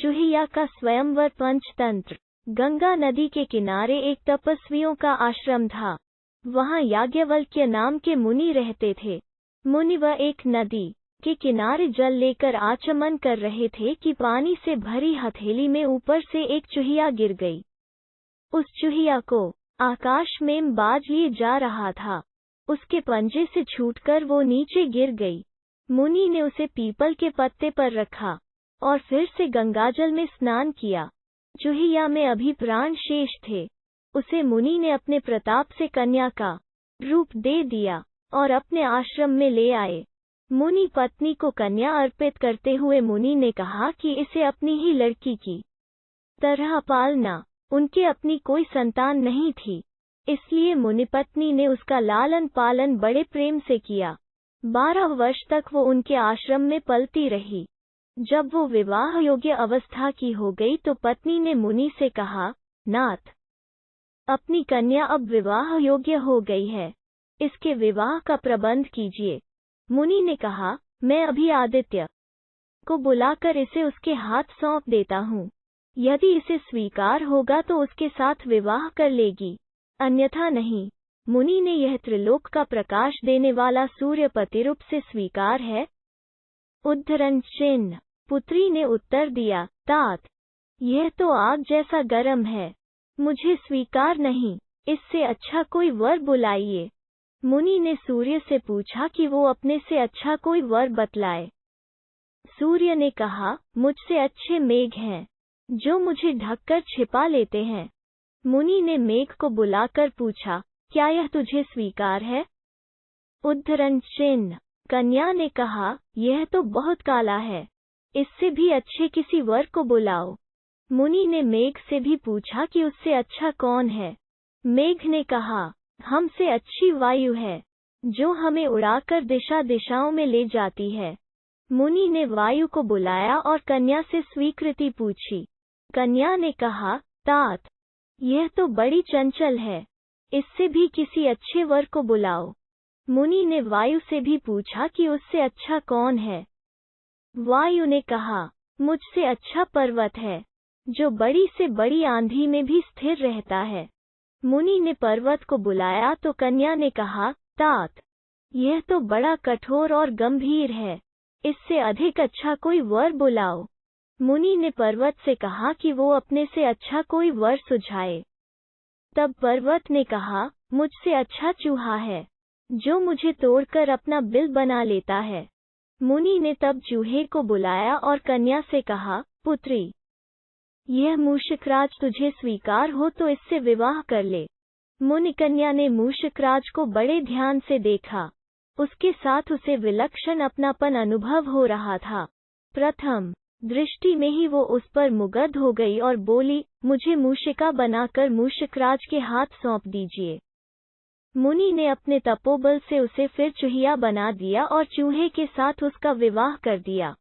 चूहिया का स्वयंवर पंचतंत्र। गंगा नदी के किनारे एक तपस्वियों का आश्रम था। वहां याज्ञवल्क्य नाम के मुनि रहते थे। मुनि वह एक नदी के किनारे जल लेकर आचमन कर रहे थे कि पानी से भरी हथेली में ऊपर से एक चूहिया गिर गई। उस चूहिया को आकाश में बाज लिए जा रहा था। उसके पंजे से छूटकर वो नीचे गिर गई। मुनि ने उसे पीपल के पत्ते पर रखा और फिर से गंगाजल में स्नान किया। चूहिया में अभी प्राण शेष थे। उसे मुनि ने अपने प्रताप से कन्या का रूप दे दिया और अपने आश्रम में ले आए। मुनि पत्नी को कन्या अर्पित करते हुए मुनि ने कहा कि इसे अपनी ही लड़की की तरह पालना। उनके अपनी कोई संतान नहीं थी, इसलिए मुनिपत्नी ने उसका लालन पालन बड़े प्रेम से किया। 12 वर्ष तक वो उनके आश्रम में पलती रही। जब वो विवाह योग्य अवस्था की हो गई तो पत्नी ने मुनि से कहा, नाथ, अपनी कन्या अब विवाह योग्य हो गई है, इसके विवाह का प्रबंध कीजिए। मुनि ने कहा, मैं अभी आदित्य को बुलाकर इसे उसके हाथ सौंप देता हूँ। यदि इसे स्वीकार होगा तो उसके साथ विवाह कर लेगी, अन्यथा नहीं। मुनि ने यह त्रिलोक का प्रकाश देने वाला सूर्य प्रतिरूप से स्वीकार है। उद्धरण चिन्ह। पुत्री ने उत्तर दिया, तात, यह तो आग जैसा गर्म है, मुझे स्वीकार नहीं, इससे अच्छा कोई वर बुलाइए। मुनि ने सूर्य से पूछा कि वो अपने से अच्छा कोई वर बतलाए। सूर्य ने कहा, मुझसे अच्छे मेघ हैं, जो मुझे ढककर छिपा लेते हैं। मुनि ने मेघ को बुलाकर पूछा, क्या यह तुझे स्वीकार है? उद्धरण चिन्ह। कन्या ने कहा, यह तो बहुत काला है, इससे भी अच्छे किसी वर को बुलाओ। मुनि ने मेघ से भी पूछा कि उससे अच्छा कौन है। मेघ ने कहा, हमसे अच्छी वायु है, जो हमें उड़ाकर दिशा दिशाओं में ले जाती है। मुनि ने वायु को बुलाया और कन्या से स्वीकृति पूछी। कन्या ने कहा, तात, यह तो बड़ी चंचल है, इससे भी किसी अच्छे वर को बुलाओ। मुनि ने वायु से भी पूछा कि उससे अच्छा कौन है। वायु ने कहा, मुझसे अच्छा पर्वत है, जो बड़ी से बड़ी आंधी में भी स्थिर रहता है। मुनि ने पर्वत को बुलाया तो कन्या ने कहा, तात, यह तो बड़ा कठोर और गंभीर है, इससे अधिक अच्छा कोई वर बुलाओ। मुनि ने पर्वत से कहा कि वो अपने से अच्छा कोई वर सुझाए। तब पर्वत ने कहा, मुझसे अच्छा चूहा है, जो मुझे तोड़कर अपना बिल बना लेता है। मुनि ने तब चूहे को बुलाया और कन्या से कहा, पुत्री, यह मूषकराज तुझे स्वीकार हो तो इससे विवाह कर ले। मुनि कन्या ने मूषकराज को बड़े ध्यान से देखा। उसके साथ उसे विलक्षण अपनापन अनुभव हो रहा था। प्रथम दृष्टि में ही वो उस पर मुग्ध हो गई और बोली, मुझे मूषिका बनाकर मूषकराज के हाथ सौंप दीजिए। मुनि ने अपने तपोबल से उसे फिर चूहिया बना दिया और चूहे के साथ उसका विवाह कर दिया।